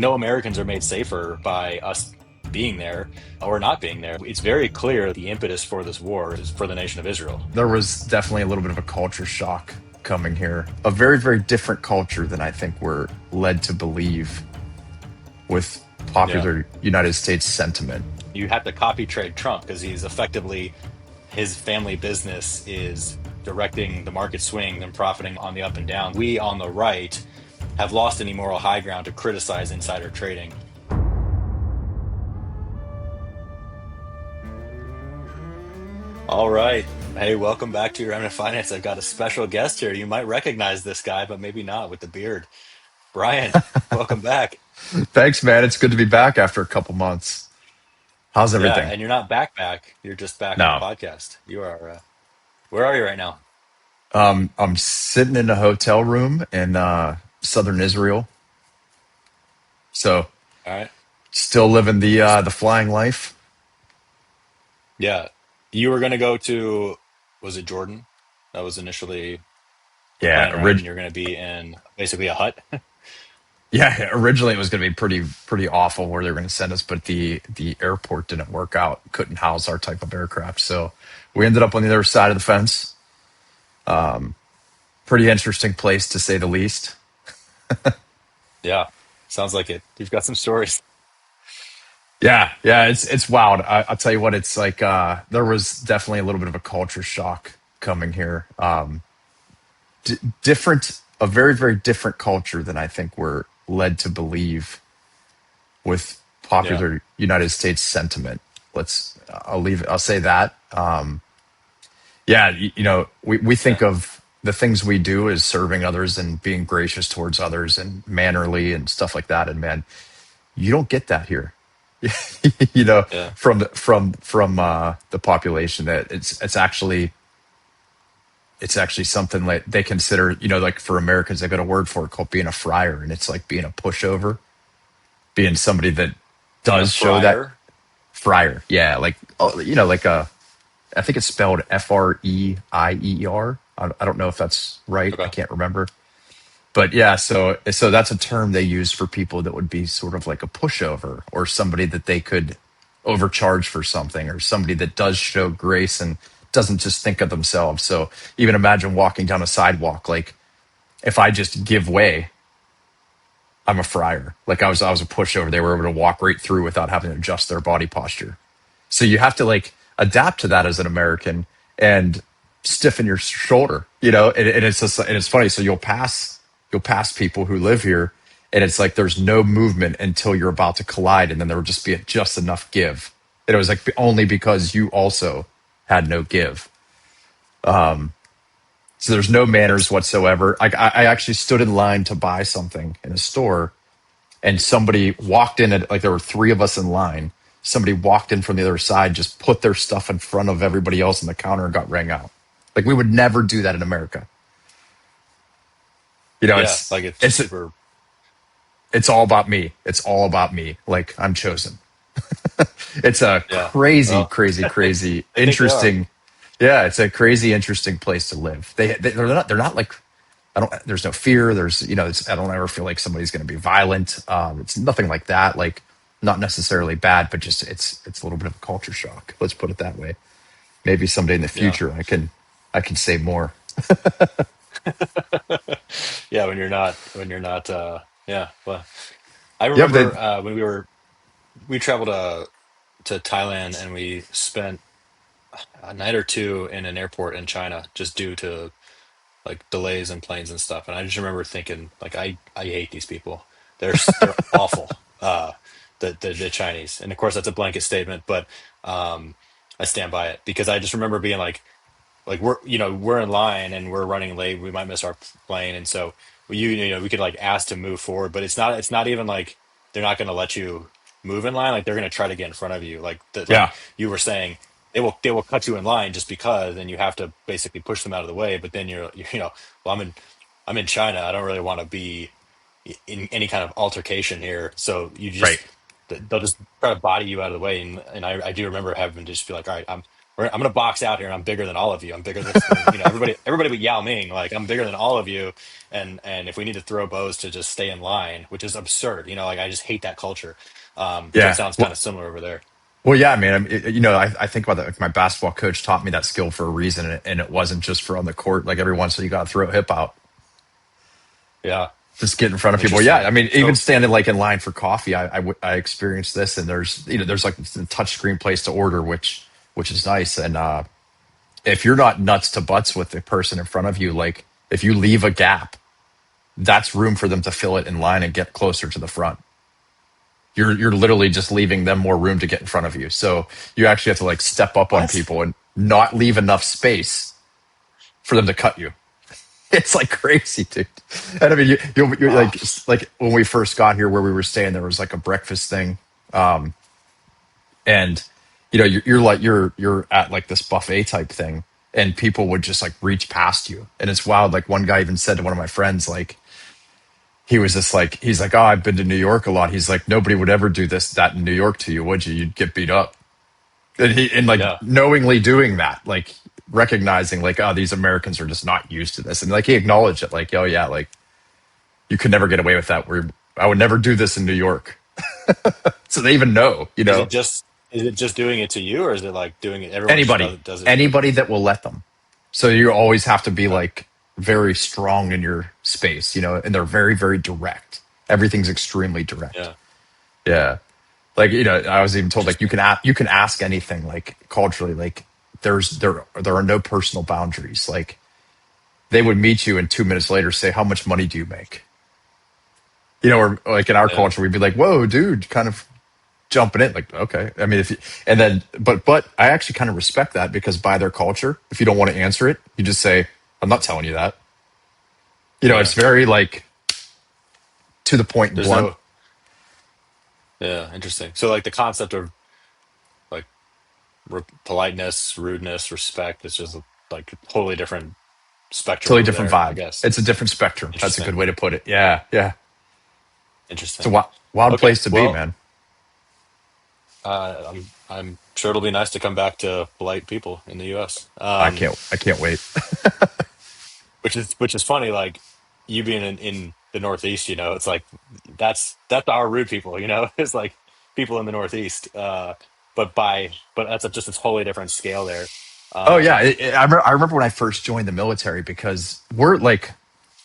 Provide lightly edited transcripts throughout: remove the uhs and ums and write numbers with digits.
No Americans are made safer by us being there or not being there. It's very clear the impetus for this war is for the nation of Israel. There was definitely a little bit of a culture shock coming here. A very, very different culture than I think we're led to believe with Yeah. popular United States sentiment. You have to copy trade Trump because he's effectively, his family business is directing the market swing and profiting on the up and down. We on the right have lost any moral high ground to criticize insider trading. All right. Hey, welcome back to your Remnant Finance. I've got a special guest here. You might recognize this guy, but maybe not with the beard. Brian, welcome back. Thanks, man. It's good to be back after a couple months. How's Yeah, everything? and you're not back. You're just back on the No. podcast. You are. Where are you right now? I'm sitting in a hotel room in southern Israel. So All right. still living the flying life. Yeah, you were gonna go to, was it Jordan? That was initially the Yeah, plan, right? And you're gonna be in basically a hut. yeah, originally it was going to be pretty awful where they were going to send us, but the airport didn't work out. Couldn't house our type of aircraft, so we ended up on the other side of the fence. Pretty interesting place to say the least. Yeah, sounds like it. You've got some stories. Yeah, yeah, it's wild. I'll tell you what, it's like there was definitely a little bit of a culture shock coming here. Different, a very, very different culture than I think we're led to believe with Yeah, popular United States sentiment. I'll say that. Yeah, we yeah, think of the things we do as serving others and being gracious towards others and mannerly and stuff like that. And man, you don't get that here. yeah. From the population that it's actually something like they consider, like for Americans, they've got a word for it called being a friar, and it's like being a pushover, being somebody that Being a does show that friar. friar. Yeah, like like I think it's spelled Freier. I don't know if that's right. I Okay. can't remember. But yeah, so that's a term they use for people that would be sort of like a pushover or somebody that they could overcharge for something or somebody that does show grace and doesn't just think of themselves. So even imagine walking down a sidewalk, like if I just give way, I'm a friar. Like I was a pushover. They were able to walk right through without having to adjust their body posture. So you have to like adapt to that as an American and stiffen your shoulder, and it's just, and it's funny. So you'll pass people who live here, and it's like there's no movement until you're about to collide, and then there will just be just enough give. And it was like only because you also had no give. So there's no manners That's whatsoever. Like I actually stood in line to buy something in a store, and somebody walked in like there were three of us in line. Somebody walked in from the other side, just put their stuff in front of everybody else on the counter and got rang out. Like we would never do that in America. yeah. It's Like it's it's super. it's all about me. It's all about me. Like I'm chosen. It's a Yeah. crazy, Well, crazy, crazy, I think they are. interesting. Yeah, it's a crazy, interesting place to live. They're not like I don't. There's no fear. I don't ever feel like somebody's going to be violent. It's nothing like that. Like not necessarily bad, but just it's a little bit of a culture shock. Let's put it that way. Maybe someday in the Yeah. future I can say more. Yeah. When you're not. Yeah. Well, I Yeah, but remember when we traveled to Thailand and we spent a night or two in an airport in China just due to like delays in planes and stuff. And I just remember thinking, like, I hate these people. They're awful. The Chinese, and of course that's a blanket statement, but um, I stand by it because I just remember being like we're in line and we're running late. We might miss our plane, and so we could like ask to move forward, but it's not even like they're not going to let you move in line. Like they're going to try to get in front of you. Like like yeah, you were saying, they will cut you in line just because, and you have to basically push them out of the way. But then well, I'm in China. I don't really want to be in any kind of altercation here. So right. they'll just try to body you out of the way. And I do remember having to just be like, all right, I'm gonna box out here, and I'm bigger than all of you. I'm bigger than, everybody but Yao Ming. Like I'm bigger than all of you, and if we need to throw bows to just stay in line, which is absurd, like I just hate that culture. So it Yeah. sounds kind of similar over there. Well, yeah, man. I think about that. Like my basketball coach taught me that skill for a reason, and it wasn't just for on the court. Like every once in a while, you got to throw a hip out, Yeah, just get in front of people. Yeah, interesting. I mean, even So standing like in line for coffee, I experienced this, and there's like a touch screen place to order, which is nice. And if you're not nuts to butts with the person in front of you, like if you leave a gap, that's room for them to fill it in line and get closer to the front. You're literally just leaving them more room to get in front of you. So you actually have to like step up on what? people and not leave enough space for them to cut you. It's like crazy, dude. And I mean, you're Wow. like when we first got here, where we were staying, there was like a breakfast thing, and you're at like this buffet type thing, and people would just like reach past you, and it's wild. Like one guy even said to one of my friends, like he was just like he's like, oh, I've been to New York a lot. He's like, nobody would ever do that in New York to you, would you? You'd get beat up. And like Yeah. knowingly doing that, like recognizing like, oh, these Americans are just not used to this, and like he acknowledged it, like, oh yeah, like you could never get away with that. Where I would never do this in New York, so they even know, Is it just doing it to you, or is it like doing it? Everyone just anybody does it for. anybody that will let them. So you always have to be Okay. like very strong in your space, and they're very very direct. Everything's extremely direct. Yeah. Yeah. Like, I was even told like Interesting. you can ask anything, like culturally, like there are no personal boundaries. Like they would meet you and 2 minutes later say, how much money do you make? Or like in our Yeah. culture, we'd be like, whoa, dude, kind of jumping in. Like, okay. I mean, and then, but I actually kind of respect that because by their culture, if you don't want to answer it, you just say, I'm not telling you that. It's Yeah. very like to the point and There's blunt. no. Yeah. Interesting. So like the concept of like politeness, rudeness, respect, it's just like a totally different spectrum Totally over different there, I vibe. guess. It's a different spectrum. That's a Interesting. good way to put it. Yeah. Yeah. It's a Interesting. wild Okay. place to be, Well, man. I'm sure it'll be nice to come back to polite people in the U.S. I can't wait. Which is funny. Like you being in the Northeast, it's like that's our rude people. It's like people in the Northeast. But that's just a totally different scale there. Oh yeah, Um, I remember when I first joined the military because we're like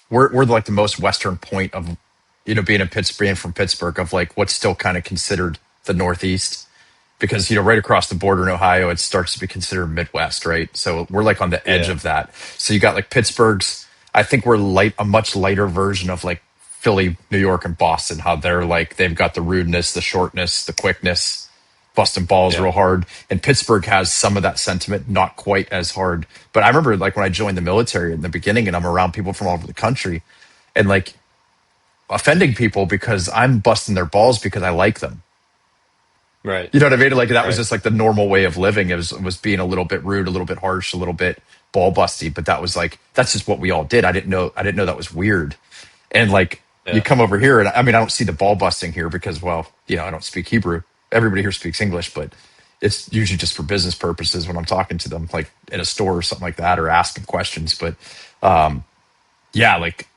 the most western point of being in Pittsburgh, being from Pittsburgh, of like what's still kind of considered the Northeast, because right across the border in Ohio it starts to be considered Midwest, right? So we're like on the edge yeah, of that. So you got like Pittsburgh's. I think we're a much lighter version of like Philly, New York, and Boston. How they're like they've got the rudeness, the shortness, the quickness, busting balls yeah, real hard. And Pittsburgh has some of that sentiment, not quite as hard. But I remember like when I joined the military in the beginning, and I'm around people from all over the country, and like offending people because I'm busting their balls because I like them. right, You know what I mean? Like that was right, just like the normal way of living. It was being a little bit rude, a little bit harsh, a little bit ball busty. But that was like that's just what we all did. I didn't know that was weird. And like you yeah, come over here, and I mean I don't see the ball busting here because well, I don't speak Hebrew. Everybody here speaks English, but it's usually just for business purposes when I'm talking to them, like in a store or something like that, or asking questions. But yeah, like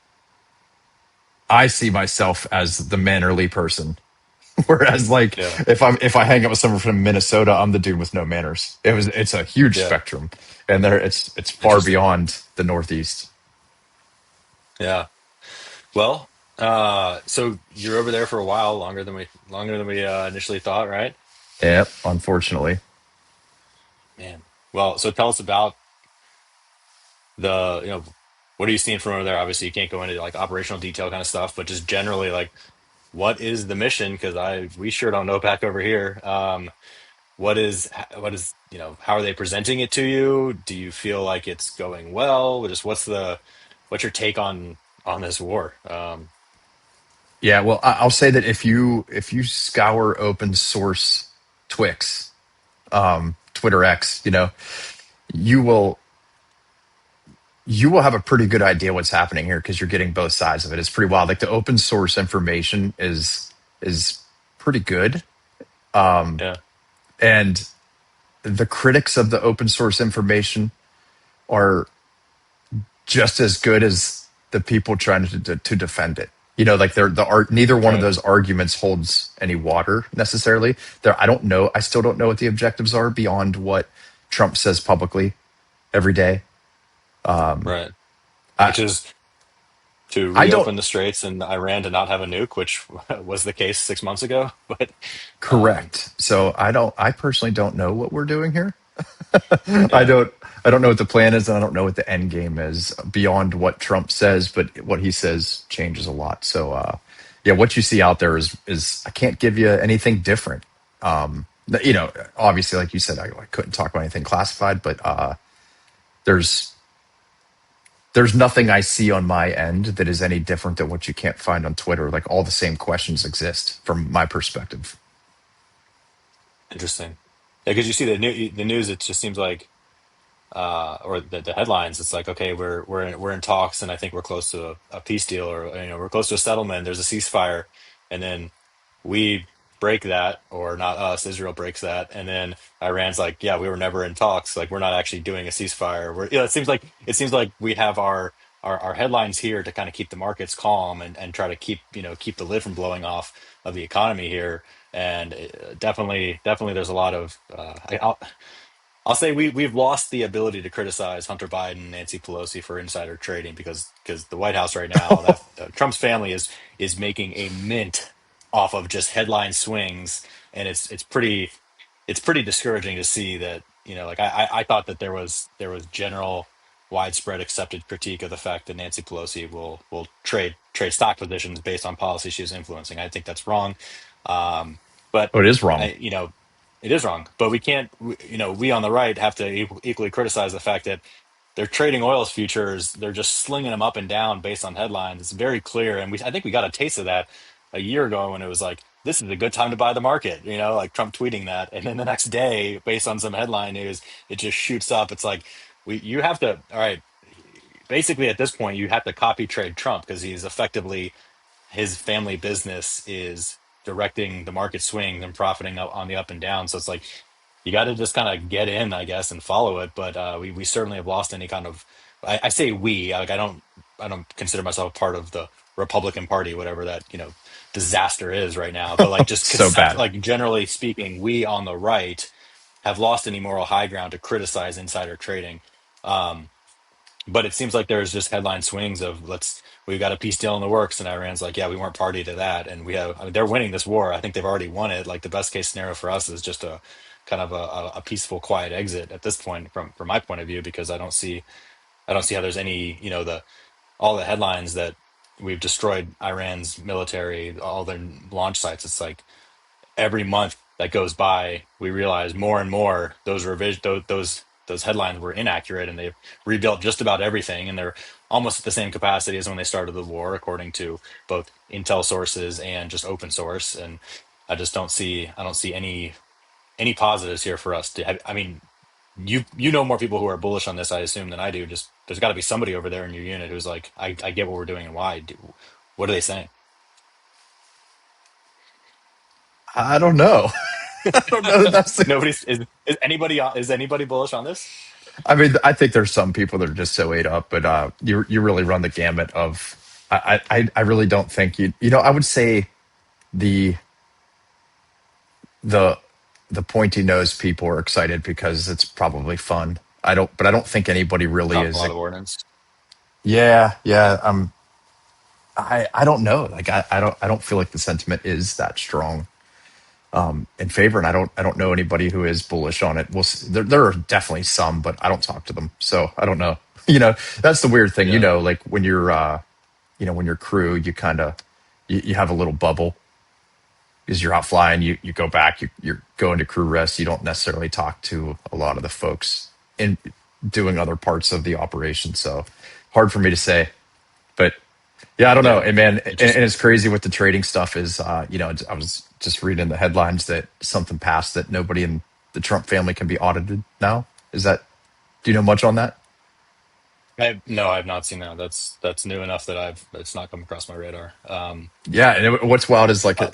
I see myself as the mannerly person. Whereas, like, yeah. if I hang out with someone from Minnesota, I'm the dude with no manners. It's a huge Yeah. spectrum, and it's far Interesting. beyond the Northeast. Yeah. Well, so you're over there for a while, longer than we initially thought, right? Yep, unfortunately. Man. Well, so tell us about what are you seeing from over there? Obviously, you can't go into like operational detail kind of stuff, but just generally, like, what is the mission? Because we sure don't know back over here. How are they presenting it to you? Do you feel like it's going well? Just what's your take on this war? Yeah, well, I'll say that if you scour open source Twix, Twitter X, you will you will have a pretty good idea what's happening here because you're getting both sides of it. It's pretty wild. Like the open source information is pretty good, Yeah, and the critics of the open source information are just as good as the people trying to defend it. You know, like they're the art. Neither one of Right. those arguments holds any water necessarily. There, I don't know. I still don't know what the objectives are beyond what Trump says publicly every day. Right. I, Which is to I don't reopen the straits and Iran to not have a nuke, which was the case 6 months ago. But um, correct. So I don't. I personally don't know what we're doing here. I yeah, don't. I don't know what the plan is, and I don't know what the end game is beyond what Trump says. But what he says changes a lot. So, yeah, what you see out there is I can't give you anything different. You know, obviously, like you said, I couldn't talk about anything classified, but there's there's nothing I see on my end that is any different than what you can't find on Twitter. Like all the same questions exist from my perspective. interesting. Yeah, because you see the news, it just seems like or the headlines, it's like, okay, we're in talks, and I think we're close to a peace deal, or we're close to a settlement. There's a ceasefire, and then we break that, or not us, Israel breaks that, and then Iran's like, yeah, we were never in talks. Like we're not actually doing a ceasefire. It seems like we have our headlines here to kind of keep the markets calm and try to keep the lid from blowing off of the economy here. And definitely, there's a lot of I'll say we've lost the ability to criticize Hunter Biden, Nancy Pelosi for insider trading, because the White House right now, that Trump's family is making a mint off of just headline swings, and it's pretty discouraging to see that. Like I thought that there was general widespread accepted critique of the fact that Nancy Pelosi will trade stock positions based on policy she's influencing. I think that's wrong. But Oh, it is wrong. I you know it is wrong, but we can't. We on the right have to equally criticize the fact that they're trading oils futures. They're just slinging them up and down based on headlines. It's very clear, and I think we got a taste of that a year ago when it was like, "This is a good time to buy the market." Like Trump tweeting that, and then the next day, based on some headline news, it just shoots up. It's like you have to. All right, basically at this point, you have to copy trade Trump because he's effectively his family business is directing the market swings and profiting up on the up and down. So it's like you got to just kind of get in, I guess, and follow it. But we certainly have lost any kind of. I say we, like I don't consider myself a part of the Republican Party, whatever that disaster is right now. But like just So bad. like generally speaking, we on the right have lost any moral high ground to criticize insider trading. Um, but it seems like there's just headline swings of we've got a peace deal in the works, and Iran's like, yeah, we weren't party to that, and I mean, they're winning this war. I think they've already won it. Like the best case scenario for us is just a kind of a peaceful, quiet exit at this point, from my point of view, because I don't see how there's any the all the headlines that we've destroyed Iran's military, all their launch sites. It's like every month that goes by, we realize more and more those headlines were inaccurate, and they've rebuilt just about everything, and they're almost at the same capacity as when they started the war, according to both intel sources and just open source. And I don't see any positives here for us to have. I mean, you know more people who are bullish on this, I assume, than I do. Just there's got to be somebody over there in your unit who's like, I get what we're doing and why. What are they saying? I don't know. I don't know that that's the. Nobody's is anybody bullish on this? I mean, I think there's some people that are just so ate up, but you really run the gamut of. I really don't think you know. I would say the the the pointy nose people are excited because it's probably fun. I don't think anybody really A is. lot of ordnance. Yeah, yeah. I don't know. Like I don't feel like the sentiment is that strong in favor, and I don't know anybody who is bullish on it. There are definitely some, but I don't talk to them, so I don't know. You know, that's the weird thing. You Yeah. know, like when you're when you're crew, you kind of you have a little bubble because you're out flying. You go back. You're going to crew rest. You don't necessarily talk to a lot of the folks in doing other parts of the operation. So hard for me to say, but yeah, I don't know. Yeah. And man, and Interesting. it's crazy what the trading stuff is. I was just reading the headlines that something passed that nobody in the Trump family can be audited now. Is that, do you know much on that? No, I've not seen that. That's new enough that it's not come across my radar. Yeah, and what's wild is like Uh,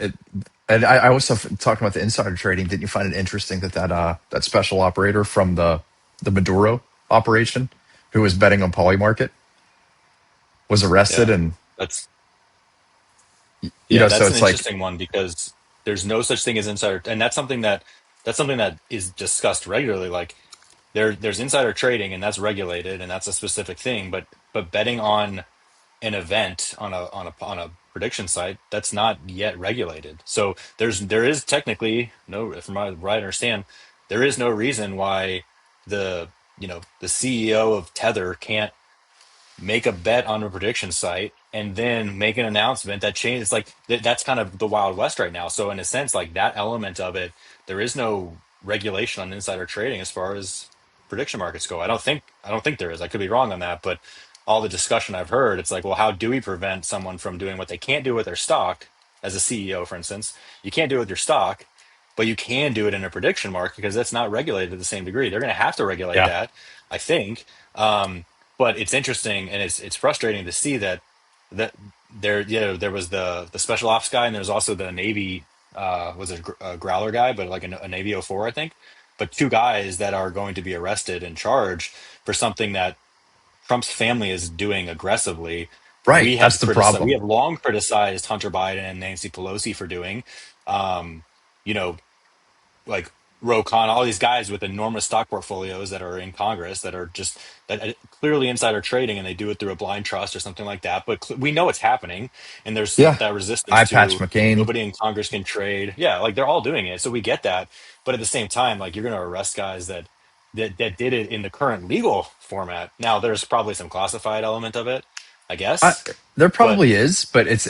and I also talking about the insider trading. Didn't you find it interesting that that special operator from the Maduro operation, who was betting on Polymarket, was arrested, yeah, and that's so that's an it's like, interesting one because there's no such thing as insider, and that's something that is discussed regularly. Like there's insider trading, and that's regulated, and that's a specific thing. But betting on an event on a prediction site that's not yet regulated. So there is technically no, from what I understand, there is no reason why the the CEO of Tether can't make a bet on a prediction site and then make an announcement that changes. Like that's kind of the Wild West right now. So in a sense, like that element of it, there is no regulation on insider trading as far as prediction markets go. I don't think there is. I could be wrong on that, but all the discussion I've heard, it's like, well, how do we prevent someone from doing what they can't do with their stock as a CEO, for instance? You can't do it with your stock, but you can do it in a prediction market because that's not regulated to the same degree. They're going to have to regulate yeah, that, I think. But it's interesting and it's frustrating to see that there there was the special ops guy and there's also the Navy was a growler guy, but like a Navy 04, I think. But two guys that are going to be arrested and charged for something that Trump's family is doing aggressively. right. That's the We problem. have long criticized Hunter Biden and Nancy Pelosi for doing. Um, you know, like Ro Khanna, all these guys with enormous stock portfolios that are in Congress that are just that clearly insider trading, and they do it through a blind trust or something like that. But we know it's happening, and there's Yeah, that resistance eye patch to McCain. nobody in Congress can trade. Yeah, like they're all doing it, so we get that. But at the same time, like you're going to arrest guys that did it in the current legal format. Now, there's probably some classified element of it, I I, guess, there but probably is, but it's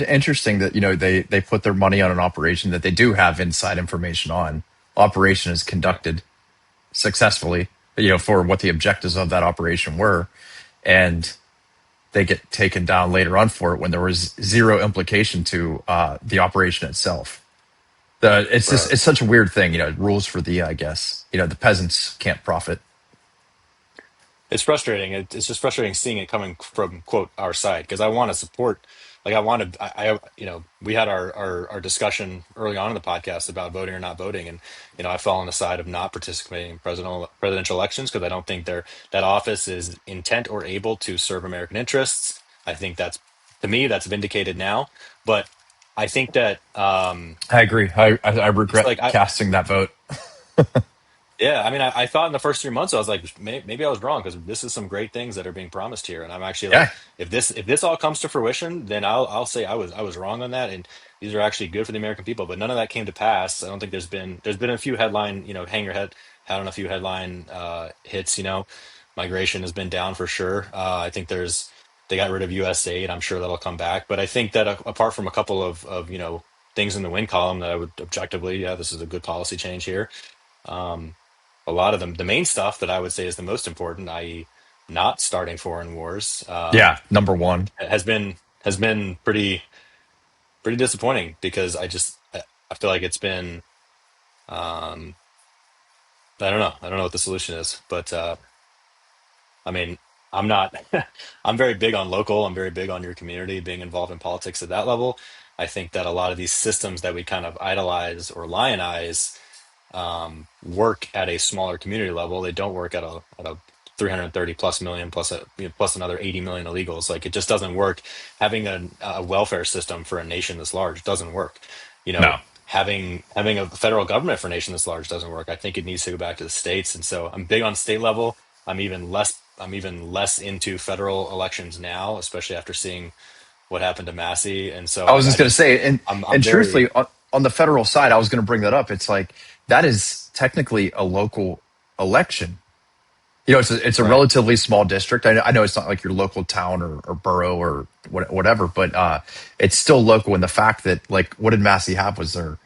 interesting that they put their money on an operation that they do have inside information on. Operation is right. conducted successfully, for what the objectives of that operation were, and they get taken down later on for it when there was zero implication to the operation itself. Right. It's such a weird thing, rules for the, I guess, the peasants can't profit. It's frustrating. It's just frustrating seeing it coming from quote our side because I want to support. Like I want to. We had our discussion early on in the podcast about voting or not voting, and I fall on the side of not participating in presidential elections because I don't think that office is intent or able to serve American interests. I think that's to me that's vindicated now, but I think that I agree. I it's regret like casting that vote. yeah, I mean, I thought in the first 3 months I was like, maybe I was wrong because this is some great things that are being promised here, and I'm actually like, Yeah, if this all comes to fruition, then I'll say I was wrong on that, and these are actually good for the American people. But none of that came to pass. I don't think there's been a few headline, hang your head hat on a few headline hits. Migration has been down for sure. I think they got rid of USAID. I'm sure that'll come back, but I think that apart from a couple of things in the win column that I would objectively, yeah, this is a good policy change here. Um, a lot of them, the main stuff that I would say is the most important, i.e., not starting foreign wars, yeah, number one. has been pretty disappointing because I feel like it's been um, I don't know what the solution is, but I mean I'm not I'm very big on local. I'm very big on your community being involved in politics at that level. I think that a lot of these systems that we kind of idolize or lionize work at a smaller community level. They don't work at a 330 plus million plus plus another 80 million illegals. Like it just doesn't work. Having a welfare system for a nation this large doesn't work. No, Having a federal government for a nation this large doesn't work. I think it needs to go back to the states. And so I'm big on state level. I'm even less into federal elections now, especially after seeing what happened to Massie. And so I was just going to say, I'm and very truthfully, on the federal side, I was going to bring that up. It's like that is technically a local election. It's a right. relatively small district. I know it's not like your local town or borough or whatever, but it's still local in the fact that, like, what did Massey have? Was there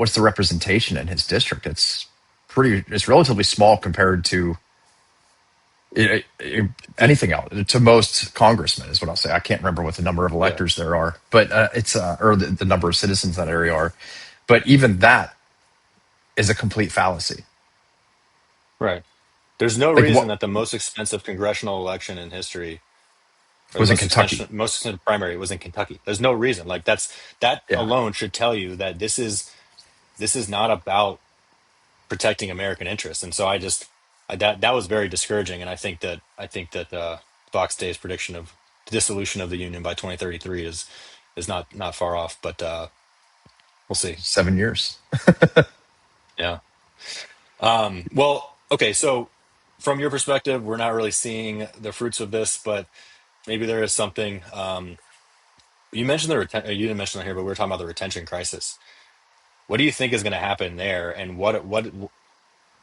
what's the representation in his district? It's relatively small compared to anything else, to most congressmen, is what I'll say. I can't remember what the number of Yeah. electors there are, but it's or the number of citizens in that area are. But even that is a complete fallacy. Right. There's no Like reason what that the most expensive congressional election in history, or the was in Kentucky? most expensive primary, was in Kentucky. There's no reason. Like that Yeah, alone should tell you that this is not about protecting American interests. And so that was very discouraging. And I think that Fox Day's prediction of dissolution of the union by 2033 is not far off. But we'll see. 7 years. Yeah. Well, okay. So from your perspective, we're not really seeing the fruits of this, but maybe there is something. You mentioned you didn't mention it here, but we were talking about the retention crisis. What do you think is going to happen there, and what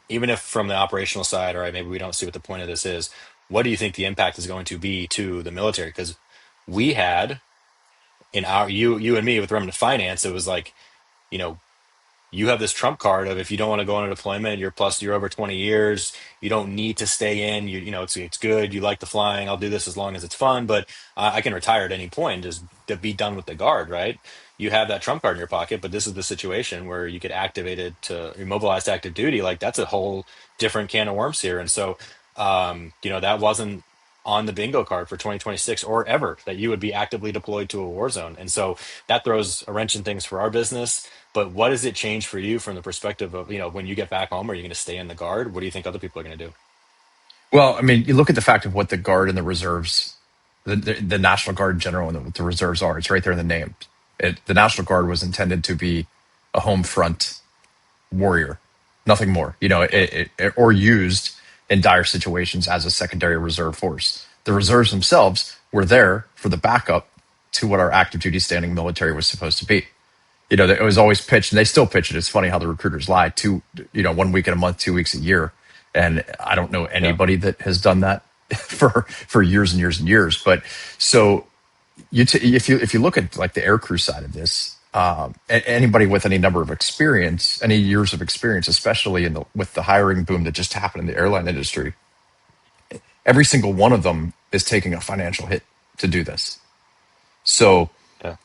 even if from the operational side, all right, maybe we don't see what the point of this is, what do you think the impact is going to be to the military? Because we had in our you and me with Remnant Finance, it was like, you know, you have this trump card of if you don't want to go on a deployment, you're over 20 years, you don't need to stay in, you know, it's good, you like the flying, I'll do this as long as it's fun, but I can retire at any point and just to be done with the guard, right? You have that trump card in your pocket, but this is the situation where you get activated to mobilized to active duty. Like that's a whole different can of worms here. And so you know, that wasn't on the bingo card for 2026 or ever, that you would be actively deployed to a war zone. And so that throws a wrench in things for our business. But what does it change for you from the perspective of, you know, when you get back home, are you going to stay in the guard? What do you think other people are going to do? Well, I mean, you look at the fact of what the Guard and the reserves, the National Guard in general, and what the reserves are. It's right there in the name. The National Guard was intended to be a home front warrior, nothing more. You know, Yeah. or used in dire situations as a secondary reserve force. The reserves themselves were there for the backup to what our active duty standing military was supposed to be. You know, it was always pitched, and they still pitch it. It's funny how the recruiters lie. You know, 1 week in a month, 2 weeks a year, and I don't know Yeah. anybody that has done that for years and years and years. But so if you look at like the aircrew side of this, anybody with any number of experience, any years of experience, especially with the hiring boom that just happened in the airline industry, every single one of them is taking a financial hit to do this. So, Yeah.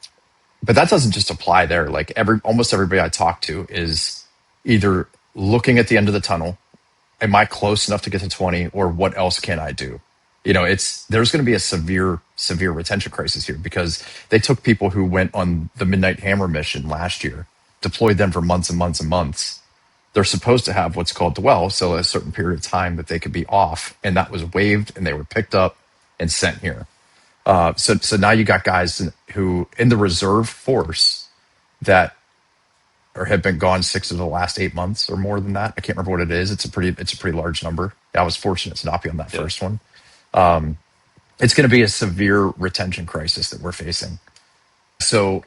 but that doesn't just apply there. Like almost everybody I talk to is either looking at the end of the tunnel. Am I close enough to get to 20, or what else can I do? You know, there's going to be a severe retention crisis here because they took people who went on the Midnight Hammer mission last year, deployed them for months and months and months. They're supposed to have what's called dwell, so a certain period of time that they could be off, and that was waived, and they were picked up and sent here. So now you got guys who in the reserve force that or have been gone 6 of the last 8 months or more than that. I can't remember what it is. It's a pretty large number. I was fortunate to not be on that Yeah. first one. It's going to be a severe retention crisis that we're facing. So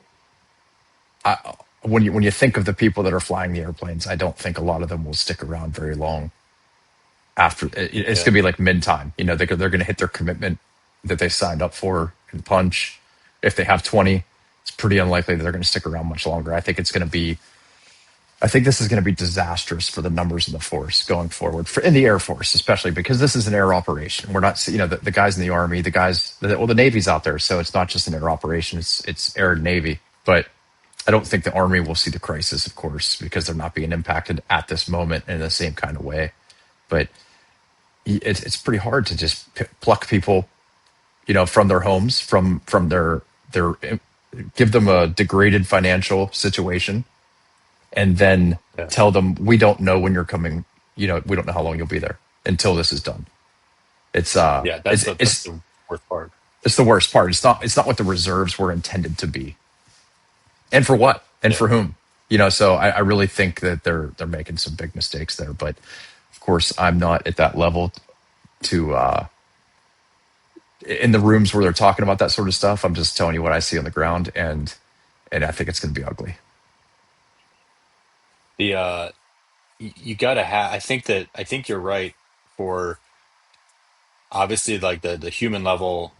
when you think of the people that are flying the airplanes, I don't think a lot of them will stick around very long. After it's Yeah. going to be like mid time. You know, they're going to hit their commitment that they signed up for in punch. If they have 20, it's pretty unlikely that they're going to stick around much longer. I think this is going to be disastrous for the numbers in the force going forward, in the Air Force, especially because this is an air operation. We're not, you know, the guys in the Army, the Navy's out there. So it's not just an air operation, it's air and Navy. But I don't think the Army will see the crisis, of course, because they're not being impacted at this moment in the same kind of way. But it's pretty hard to just pluck people, you know, from their homes, from their give them a degraded financial situation and then Yeah. tell them we don't know when you're coming. You know, we don't know how long you'll be there until this is done. It's Yeah. it's That's it's the worst part. it's the worst part. It's not what the reserves were intended to be, and for what, and Yeah. for whom. You know, so I really think that they're making some big mistakes there. But of course, I'm not at that level to in the rooms where they're talking about that sort of stuff. I'm just telling you what I see on the ground, and I think it's going to be ugly. The you gotta have. I think you're right for obviously like the human level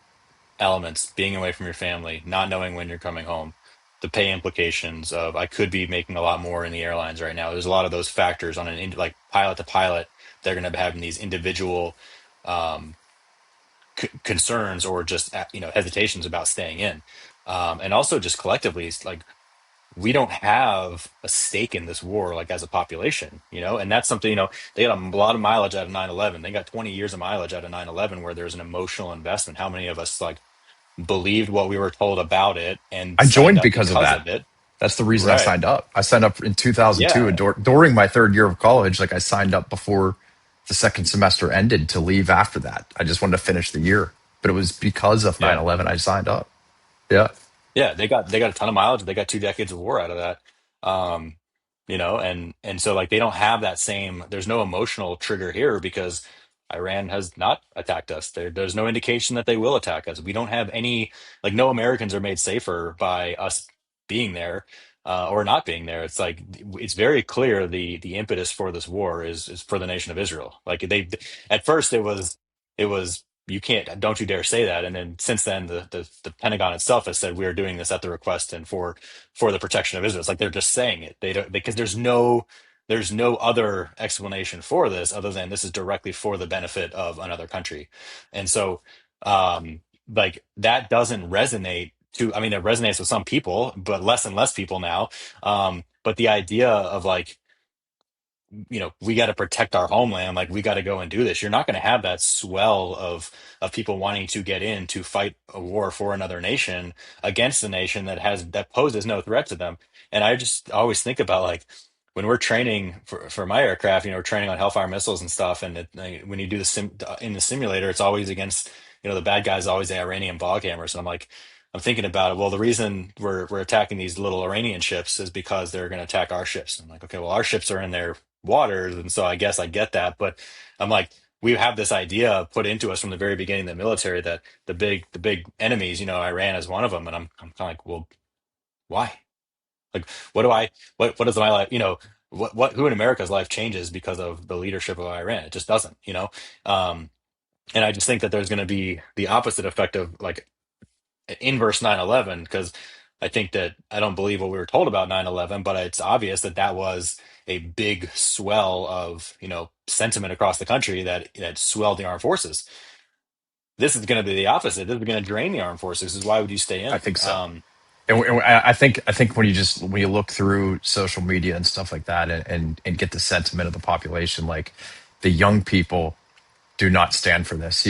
elements, being away from your family, not knowing when you're coming home, the pay implications of I could be making a lot more in the airlines right now. There's a lot of those factors on like pilot to pilot. They're going to be having these individual um, concerns or just you know hesitations about staying in, and also just collectively, it's like we don't have a stake in this war, like as a population, and that's something, they got a lot of mileage out of 9/11. They got 20 years of mileage out of 9/11, where there's an emotional investment. How many of us like believed what we were told about it and I signed joined up because of because that. of it? That's the reason I Right. signed up. I signed up in 2002 and Yeah. during my third year of college. Like I signed up before the second semester ended to leave after that. I just wanted to finish the year, but it was because of Yeah. 9/11 I signed up. Yeah. Yeah, they got a ton of mileage. They got 2 decades of war out of that. Um, and so like they don't have that same. There's no emotional trigger here because Iran has not attacked us. There's no indication that they will attack us. We don't have any, like, no Americans are made safer by us being there or not being there. It's like it's very clear the impetus for this war is for the nation of Israel. Like they at first it was you can't, don't you dare say that. And then since then, the Pentagon itself has said we are doing this at the request and for the protection of Israel. It's like they're just saying it. They don't, because there's no other explanation for this other than this is directly for the benefit of another country. And so like that doesn't resonate to, I mean, it resonates with some people, but less and less people now. But the idea of like, we got to protect our homeland, like we got to go and do this. You're not going to have that swell of people wanting to get in to fight a war for another nation against a nation that poses no threat to them. And I just always think about like when we're training for my aircraft, we're training on Hellfire missiles and stuff, and like, when you do the in the simulator, it's always against, the bad guys, always the Iranian bog hammers. And I'm thinking about it. Well, the reason we're attacking these little Iranian ships is because they're going to attack our ships. And I'm like, okay, well, our ships are in there waters, and so I guess I get that. But I'm like, we have this idea put into us from the very beginning of the military that the big enemies, Iran is one of them. And I'm kind of like, well, why? Like, what do I what does my life, who in America's life changes because of the leadership of Iran? It just doesn't. And I just think that there's going to be the opposite effect of like inverse 9/11, because I think that I don't believe what we were told about 9/11, but it's obvious that that was a big swell of, sentiment across the country that swelled the armed forces. This is going to be the opposite. This is going to drain the armed forces. This is why would you stay I in? think so. And I think when you look through social media and stuff like that, and get the sentiment of the population, like the young people do not stand for this.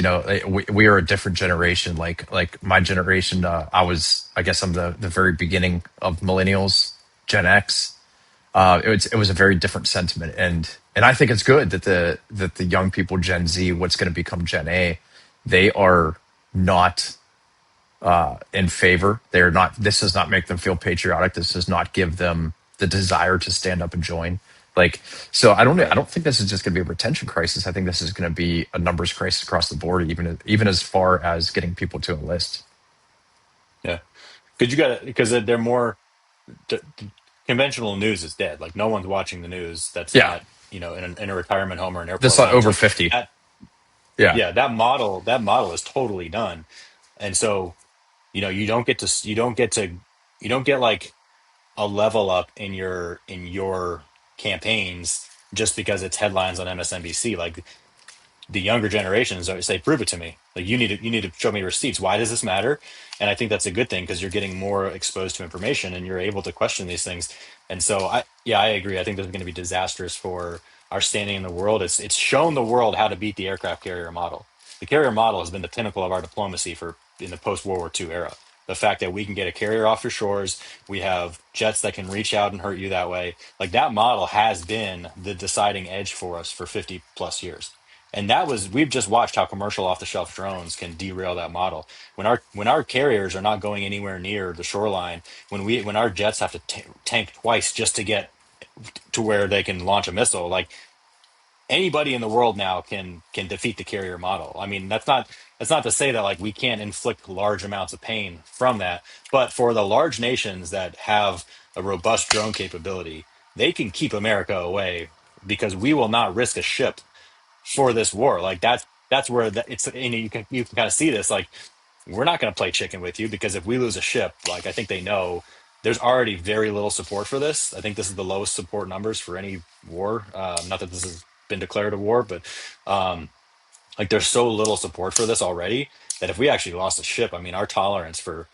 We are a different generation. Like my generation, I guess I'm the very beginning of millennials, Gen X. It was a very different sentiment, and I think it's good that the young people, Gen Z, what's going to become Gen A, they are not in favor. They're not. This does not make them feel patriotic. This does not give them the desire to stand up and join. Like, so I Right. don't think this is just going to be a retention crisis. I think this is going to be a numbers crisis across the board, even as far as getting people to enlist. Yeah. Because they're more, the conventional news is dead. Like no one's watching the news that's Yeah, not, in a retirement home or an that's airport not lounge. over Like 50. that, Yeah, yeah, that model is totally done. And so, you don't get like a level up in your campaigns just because it's headlines on MSNBC. Like the younger generations say, prove it to me. Like you need to show me receipts. Why does this matter? And I think that's a good thing because you're getting more exposed to information and you're able to question these things. And so I agree. I think this is going to be disastrous for our standing in the world. It's shown the world how to beat the aircraft carrier model. The carrier model has been the pinnacle of our diplomacy for in the post World War II era. The fact that we can get a carrier off your shores, we have jets that can reach out and hurt you that way. Like that model has been the deciding edge for us for 50 plus years. And we've just watched how commercial off the shelf drones can derail that model. When our carriers are not going anywhere near the shoreline, when our jets have to tank twice just to get to where they can launch a missile, like anybody in the world now can defeat the carrier model. I mean, that's not to say that like we can't inflict large amounts of pain from that, but for the large nations that have a robust drone capability, they can keep America away because we will not risk a ship for this war. Like that's where it's, and you can kind of see this. Like we're not going to play chicken with you because if we lose a ship, like I think they know there's already very little support for this. I think this is the lowest support numbers for any war. Not that this has been declared a war, but um, like there's so little support for this already that if we actually lost a ship, I mean our tolerance for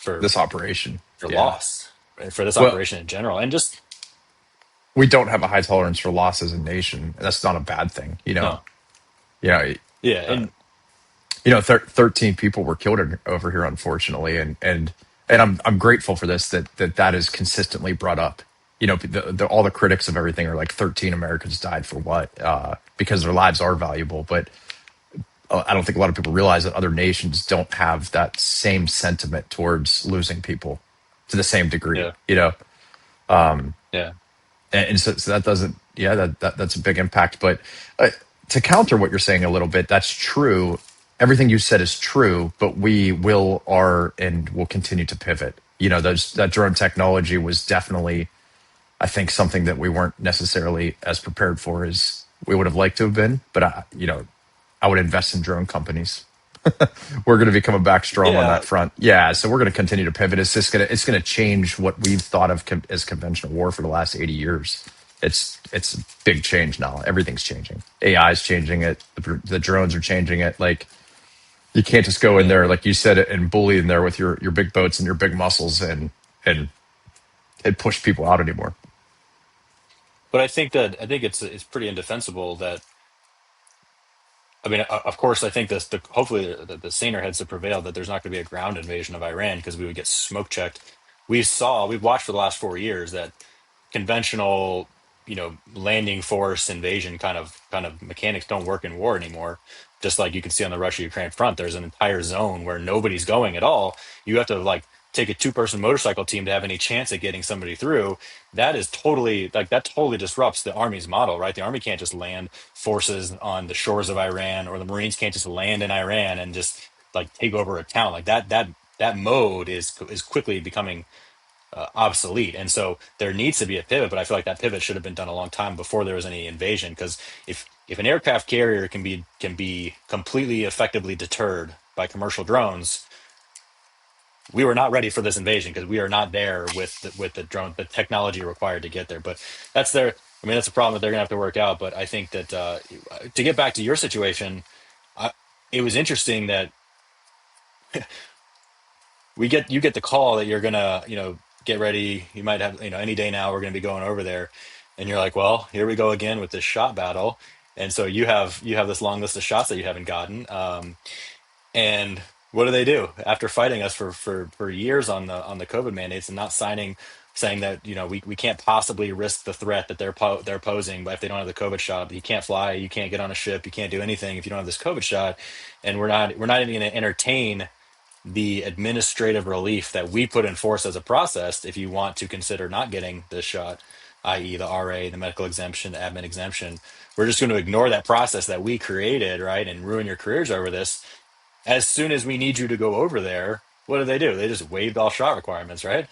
for this operation. Yeah. loss, right, for this Well, operation in general, and just we don't have a high tolerance for loss as a nation. That's not a bad thing, you know. no, You know, yeah, uh, and 13 people were killed over here, unfortunately, and I'm grateful for this that is consistently brought up. You know, all the critics of everything are like 13 Americans died for what? Because their lives are valuable, but I don't think a lot of people realize that other nations don't have that same sentiment towards losing people to the same degree. yeah, You know, yeah, and so that doesn't, yeah, that's a big impact. But to counter what you're saying a little bit, that's true. Everything you said is true, but we are and will continue to pivot. You know, that drone technology was definitely, I think, something that we weren't necessarily as prepared for as we would have liked to have been. But I would invest in drone companies. We're going to be coming back strong on yeah. that front. Yeah, so we're going to continue to pivot. It's going to change what we've thought of as conventional war for the last 80 years. It's a big change now. Everything's changing. AI is changing it. The drones are changing it. Like, you can't just go in Yeah. there, like you said, and bully in there with your big boats and your big muscles and push people out anymore. But I think it's pretty indefensible that I mean, of course, I think this the hopefully the saner heads to prevail that there's not going to be a ground invasion of Iran because we would get smoke checked. We've watched for the last 4 years that conventional, landing force invasion kind of mechanics don't work in war anymore. Just like you can see on the Russia-Ukraine front, there's an entire zone where nobody's going at all. You have to like take a two-person motorcycle team to have any chance at getting somebody through. That totally disrupts the army's model, right? The army can't just land forces on the shores of Iran, or the Marines can't just land in Iran and just like take over a town. Like that mode is quickly becoming obsolete, and so there needs to be a pivot. But I feel like that pivot should have been done a long time before there was any invasion. Because if an aircraft carrier can be completely effectively deterred by commercial drones, we were not ready for this invasion because we are not there with the drone, the technology required to get there. But that's their, I mean, that's a problem that they're gonna have to work out. But I think that to get back to your situation, I, it was interesting that you get the call that you're gonna, get ready. You might have, any day now we're gonna be going over there, and you're like, well, here we go again with this shot battle. And so you have this long list of shots that you haven't gotten. And what do after fighting us for years on the COVID mandates and not signing, saying that we can't possibly risk the threat that they're posing, but if they don't have the COVID shot, you can't fly, you can't get on a ship, you can't do anything if you don't have this COVID shot, and we're not even going to entertain the administrative relief that we put in force as a process if you want to consider not getting this shot, i.e., the RA, the medical exemption, the admin exemption. We're just going to ignore that process that we created, right, and ruin your careers over this. As soon as we need you to go over there, what do? They just waived all shot requirements, right?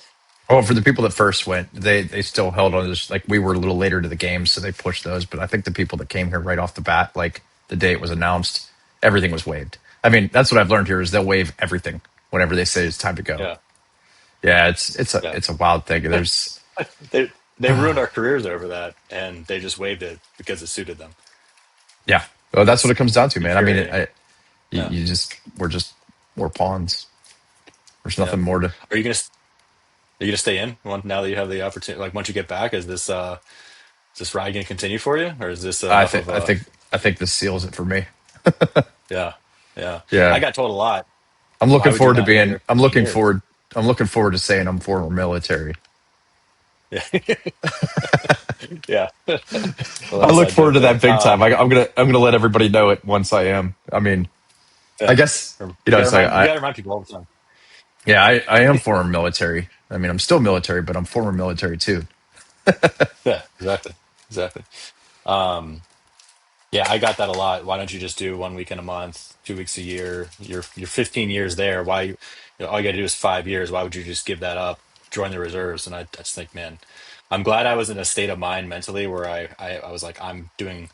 Oh, for the people that first went, they still held on to this. Like, we were a little later to the game, so they pushed those. But I think the people that came here right off the bat, like the day it was announced, everything was waived. I mean, that's what I've learned here is they'll waive everything whenever they say it's time to go. Yeah, Yeah, it's a yeah. it's a wild thing. There's They ruined our careers over that, and they just waived it because it suited them. yeah. Well, that's what it comes down to, man. I mean, Infuriating. Yeah, we're just more pawns. There's yeah. nothing more to. Are you gonna stay in now that you have the opportunity? Like once you get back, is this ride gonna continue for you, or is this I enough think of I a think I think this seals it for me. yeah, yeah? I Yeah, got told a lot. I'm Why looking would you forward to not? being. You're 15 years. I'm looking forward to saying I'm former military. Yeah, yeah. Little I look inside forward joke to that there. big time. I'm gonna let everybody know it once I am. I mean, I Yeah. guess You gotta it's like you gotta remind people all the time. yeah, I am former military. I mean, I'm still military, but I'm former military too. Yeah, exactly, exactly. Um, yeah, I got that a lot. Why don't you just do 1 weekend a month, 2 weeks a year? You're 15 years there. Why all you got to do is 5 years? Why would you just give that up? Join the reserves? And I just think, man, I'm glad I was in a state of mind mentally where I was like, I'm doing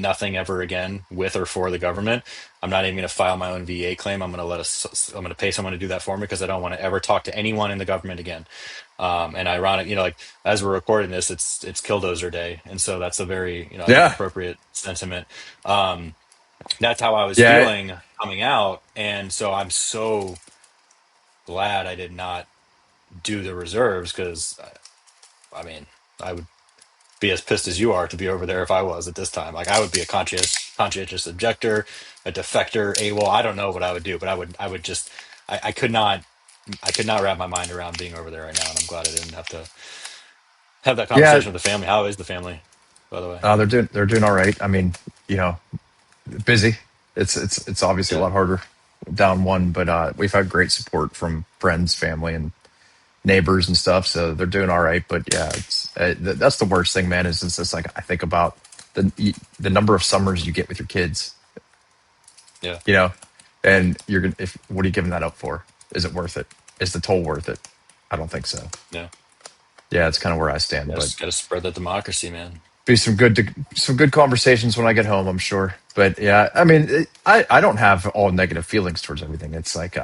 nothing ever again with or for the government. I'm not even going to file my own VA claim. I'm going to pay someone to do that for me because I don't want to ever talk to anyone in the government again. And ironic, like as we're recording this, it's Killdozer Day, and so that's a very, I think, Yeah, appropriate sentiment. Um, that's how I was yeah. feeling coming out, and so I'm so glad I did not do the reserves because I mean, I would be as pissed as you are to be over there if I was at this time. Like I would be a conscientious objector, a defector, AWOL. I don't know what I would do, but I would just I could not wrap my mind around being over there right now, and I'm glad I didn't have to have that Yeah, conversation with the family. How is the family, by the way? they're doing all right. I mean, you know, busy. It's obviously a Yeah, lot harder down one, but we've had great support from friends, family, and neighbors and stuff. So they're doing all right. But yeah, that's the worst thing, man. Is it's just like I think about the number of summers you get with your kids, yeah, you know, and you're gonna if what are you giving that up for? Is it worth it? Is the toll worth it? I don't think so. yeah. Yeah, it's kind of where I stand. But Got to spread that democracy, man. be some good conversations when I get home, I'm sure. But yeah, I mean, I don't have all negative feelings towards everything. It's like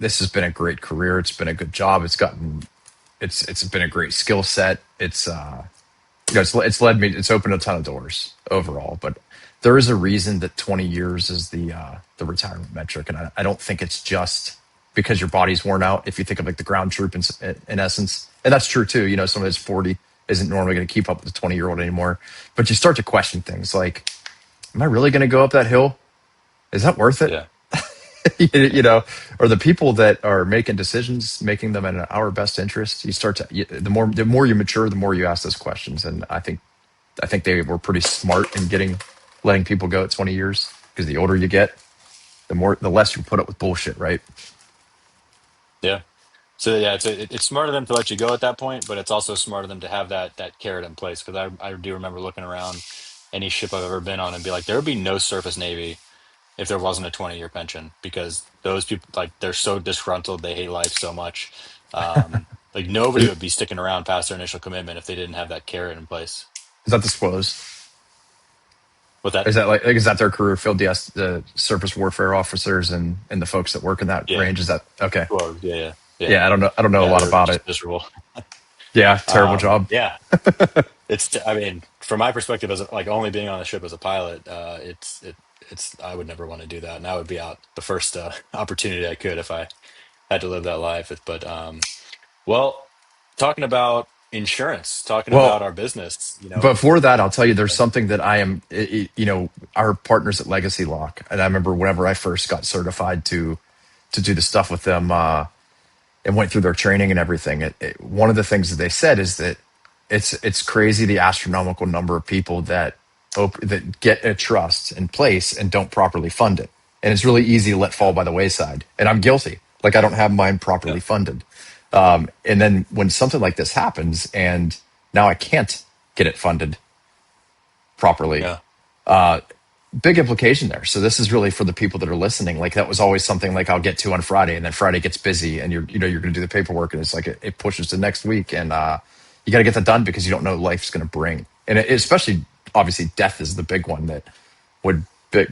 this has been a great career. It's been a good job. It's been a great skill set. It's led me. It's opened a ton of doors overall. But there is a reason that 20 years is the retirement metric, and I don't think it's just because your body's worn out. If you think of like the ground troop in essence, and that's true too. You know, someone that's 40 isn't normally going to keep up with a 20-year-old anymore. But you start to question things like, am I really going to go up that hill? Is that worth it? Yeah, You yeah, know, or the people that are making decisions, making them in our best interest. The more you mature, the more you ask those questions. And I think they were pretty smart in letting people go at 20 years because the older you get, the less you put up with bullshit, right? yeah. So yeah, it's smart of them to let you go at that point, but it's also smart of them to have that carrot in place. Because I do remember looking around any ship I've ever been on and be like, there would be no surface navy if there wasn't a 20-year pension because those people like they're so disgruntled, they hate life so much. Like nobody Is, would be sticking around past their initial commitment if they didn't have that carrot in place. is that disclosed? With that, Is that like is that their career field? Yes, the surface warfare officers and the folks that work in that yeah, range. Is that okay? well, yeah, yeah, yeah, Yeah, I don't know a yeah. lot They're about just it. miserable. Yeah, terrible job. Yeah, I mean, from my perspective, as like only being on a ship as a pilot, it's. I would never want to do that, and I would be out the first opportunity I could if I had to live that life. But well, talking about insurance, talking about Well, our business, you know. before that, I'll tell you, there's something that you know, our partners at Legacy Lock, and I remember whenever I first got certified to do the stuff with them and went through their training and everything. One of the things that they said is that it's crazy the astronomical number of people that get a trust in place and don't properly fund it, and it's really easy to let Yeah, fall by the wayside. And I'm guilty. Like I don't have mine yeah, properly funded. And then when something like this happens, and now I can't get it funded properly, yeah, big implication there. So this is really for the people that are listening. Like that was always something like I'll get to on Friday, and then Friday gets busy, and you're going to do the paperwork, and it's like it pushes to next week, and you got to get that done because you don't know what life's going to bring, and especially obviously death is the big one that would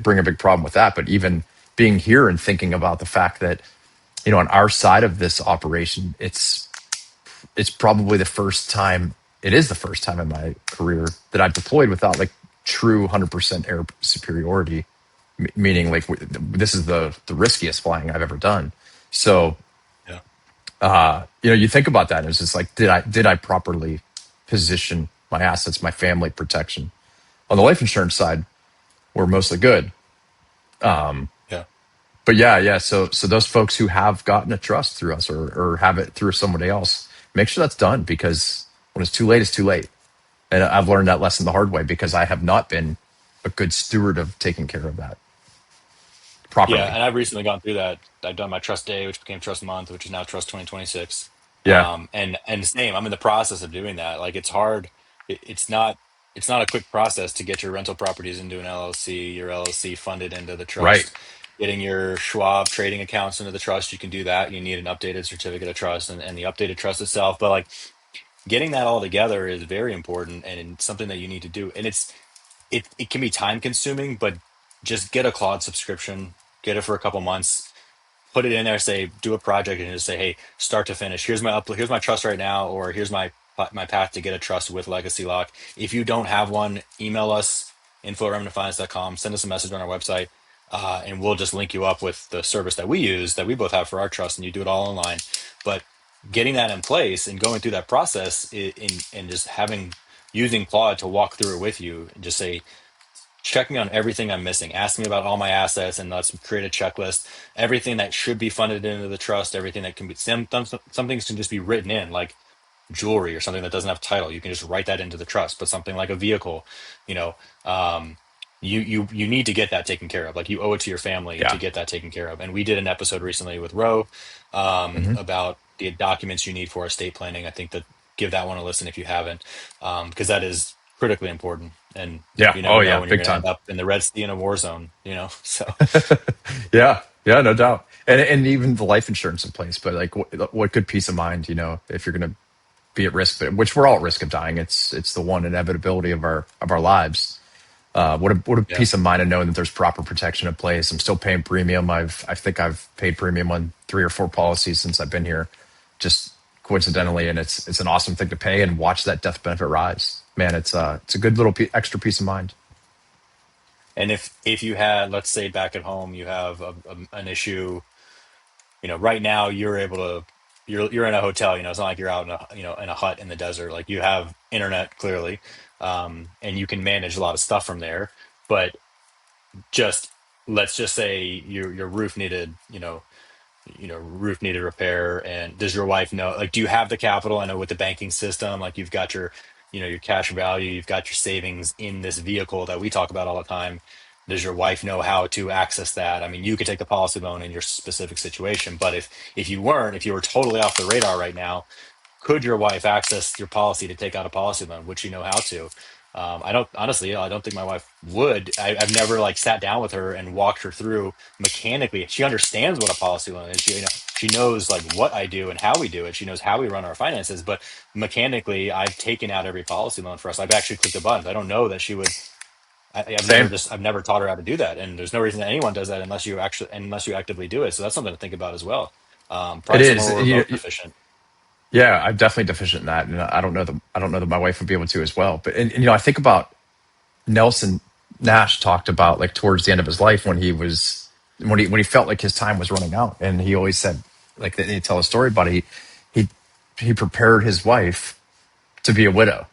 bring a big problem with that. But even being here and thinking about the fact that on our side of this operation, it's probably the first time. It is the first time in my career that I've deployed without like true 100% air superiority, meaning like this is the riskiest flying I've ever done. So, yeah, you think about that and it's just like, did I properly position my assets, my family protection? On the life insurance side, we're mostly good. yeah, But yeah. So those folks who have gotten a trust through us or have it through somebody else, make sure that's done because when it's too late, it's too late. And I've learned that lesson the hard way because I have not been a good steward of taking care of that yeah. properly. And I've recently gone through that. I've done my trust day, which became trust month, which is now trust 2026. Yeah. And same, I'm in the process of doing that. Like it's hard. It's not a quick process to get your rental properties into an LLC, your LLC funded into the Right. trust, getting your Schwab trading accounts into the trust. You can do that. You need an updated certificate of trust and the updated trust itself. But like getting that all together is very important and something that you need to do. And it can be time consuming, but just get a Claude subscription, get it for a couple months, put it in there, say do a project, and just say, hey, start to finish. Here's my trust right now, or here's my path to get a trust with Legacy Lock. If you don't have one, email us info@remnantfinance.com, send us a message on our website. and we'll just link you up with the service that we use that we both have for our trust, and you do it all online. But getting that in place and going through that process and just having using Claude to walk through it with you and just say, check me on everything I'm missing. Ask me about all my assets and let's create a checklist. Everything that should be funded into the trust, everything that can be some things can just be written in, like jewelry or something that doesn't have title. You can just write that into the trust. But something like a vehicle, you know, um, you need to get that taken care of. Like you owe it to your family to Yeah. get that taken care of. And we did an episode recently with Ro Hmm. about the documents you need for estate planning. I think that give that one a listen if you haven't, because that is critically important. And Yeah. you Oh never know yeah. when you're Big going to time. end up in the Red Sea in a war zone. So Yeah. Yeah. No doubt. And even the life insurance in place, but like what good peace of mind, if you're going to be at risk, which we're all at risk of dying. It's the one inevitability of our lives. What a yeah. peace of mind of knowing that there's proper protection in place. I'm still paying premium. I think I've paid premium on 3 or 4 policies since I've been here, just coincidentally, and it's an awesome thing to pay and watch that death benefit rise. Man, it's a good little extra peace of mind. And if you had, let's say back at home, you have an issue, right now you're able to, you're in a hotel, it's not like you're out in a hut in the desert. Like you have internet clearly, and you can manage a lot of stuff from there. But just let's just say your roof needed, roof needed repair. And does your wife know, like, do you have the capital? I know with the banking system, like you've got your cash value, you've got your savings in this vehicle that we talk about all the time. Does your wife know how to access that? I mean, you could take the policy loan in your specific situation, but if you were totally off the radar right now, could your wife access your policy to take out a policy loan? Would she know how to? I don't honestly. I don't think my wife would. I've never like sat down with her and walked her through mechanically. She understands what a policy loan is. She knows like what I do and how we do it. She knows how we run our finances. But mechanically, I've taken out every policy loan for us. I've actually clicked the buttons. I don't know that she would. Same. I've never taught her how to do that, and there's no reason that anyone does that unless you actively do it. So that's something to think about as well. It Probably somewhere is. where we're both deficient. Yeah, I'm definitely deficient in that, and I don't know that my wife would be able to as well. But I think about Nelson Nash talked about like towards the end of his life when he felt like his time was running out, and he always said like they tell a story about it, he he prepared his wife to be a widow.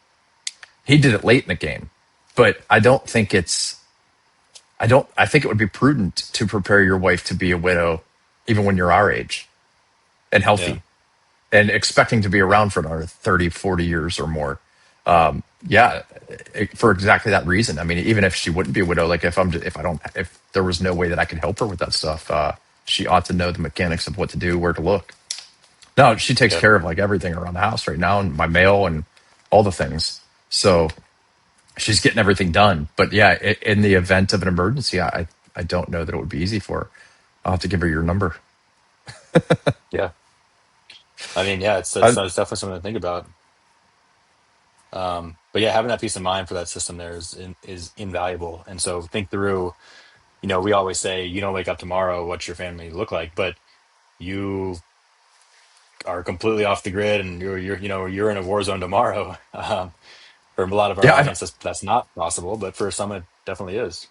He did it late in the game, but I think it would be prudent to prepare your wife to be a widow even when you're our age and Yeah, healthy and expecting to be around for another 30, 40 years or more. Yeah, for exactly that reason. I mean, even if she wouldn't be a widow, like if there was no way that I could help her with that stuff, she ought to know the mechanics of what to do, where to look. No, she takes yeah, care of like everything around the house right now and my mail and all the things. So she's getting everything done. But yeah, in the event of an emergency, I don't know that it would be easy for her. I'll have to give her your number. yeah. I mean, yeah, I, it's definitely something to think about. But yeah, having that peace of mind for that system there is invaluable. And so think through. We always say you don't wake up tomorrow. What's your family look like? But you are completely off the grid, and you're in a war zone tomorrow. For a lot of our yeah, audience, that's not possible, but for some, it definitely is.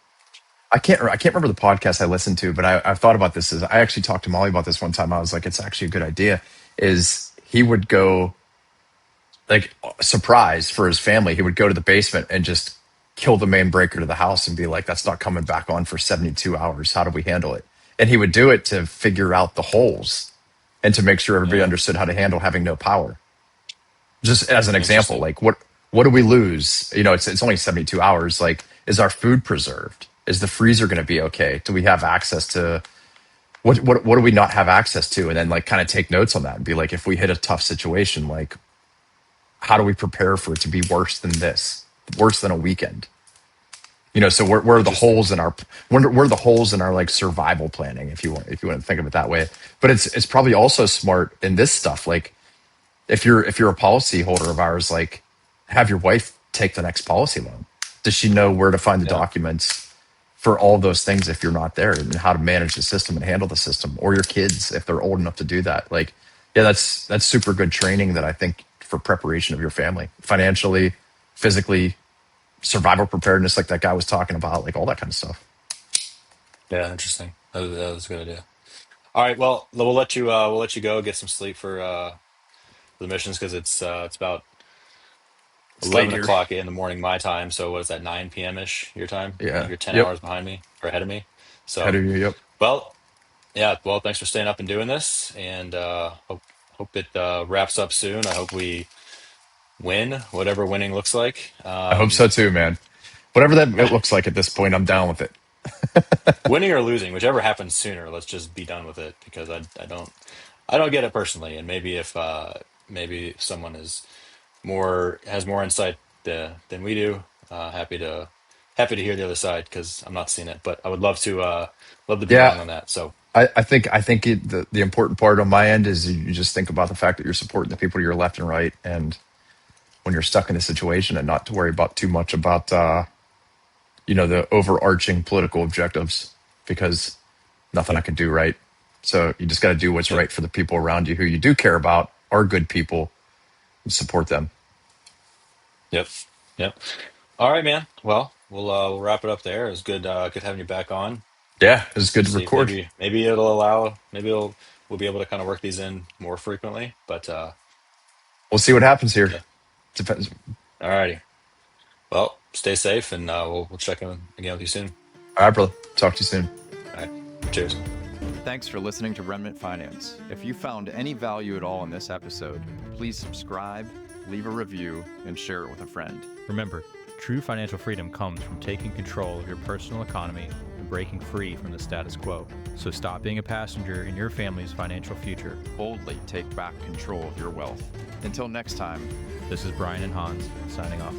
I can't remember the podcast I listened to, but I've thought about this. Is I actually talked to Molly about this one time. I was like, it's actually a good idea. Is he would go like surprise for his family. He would go to the basement and just kill the main breaker to the house and be like, that's not coming back on for 72 hours. How do we handle it? And he would do it to figure out the holes and to make sure everybody Yeah, understood how to handle having no power. Just as an example, interesting. like what do we lose? It's only 72 hours. Like, is our food preserved? Is the freezer going to be okay? Do we have access to what do we not have access to? And then like kind of take notes on that and be like, if we hit a tough situation, like how do we prepare for it to be worse than this, worse than a weekend? So where are the Interesting. holes in our where are the holes in our like survival planning, if you want to think of it that way. But it's probably also smart in this stuff. Like if you're a policy holder of ours, like have your wife take the next policy loan. Does she know where to find the Yeah, documents for all those things if you're not there, and how to manage the system and handle the system, or your kids if they're old enough to do that? Like, yeah, that's super good training that I think for preparation of your family, financially, physically, survival preparedness, like that guy was talking about, like all that kind of stuff. Yeah, interesting. That was a good idea. All right, well, we'll let you go get some sleep for the missions because it's about It's late 11 here. o'clock in the morning my time. So what is that, 9 p.m. ish your time? I think Yeah. you're 10 Yep. hours behind me or ahead of me. Head So, of you. Yep. well, yeah, well, thanks for staying up and doing this, and hope it wraps up soon. I hope we win, whatever winning looks like. I hope so too, man. Whatever that it looks like at this point, I'm down with it. Winning or losing, whichever happens sooner, let's just be done with it because I don't get it personally, and maybe if maybe someone is more has more insight than we do, happy to hear the other side because I'm not seeing it, but I would love to be Yeah. wrong on that. So I think the important part on my end is you just think about the fact that you're supporting the people to your left and right, and when you're stuck in a situation, and not to worry about too much about the overarching political objectives, because nothing I yep, can do, right? So you just got to do what's yep, right for the people around you who you do care about, are good people, and support them. yep, yep. All right, man. Well, we'll wrap it up there. It was good having you back on. Yeah, it was good to See if record. maybe we'll be able to kind of work these in more frequently. But We'll see what happens here. yeah. Depends. All righty. Well, stay safe, and we'll check in again with you soon. All right, brother. Talk to you soon. All right. Cheers. Thanks for listening to Remnant Finance. If you found any value at all in this episode, please subscribe, leave a review, and share it with a friend. Remember, true financial freedom comes from taking control of your personal economy and breaking free from the status quo. So stop being a passenger in your family's financial future. Boldly take back control of your wealth. Until next time, This is Brian and Hans signing off.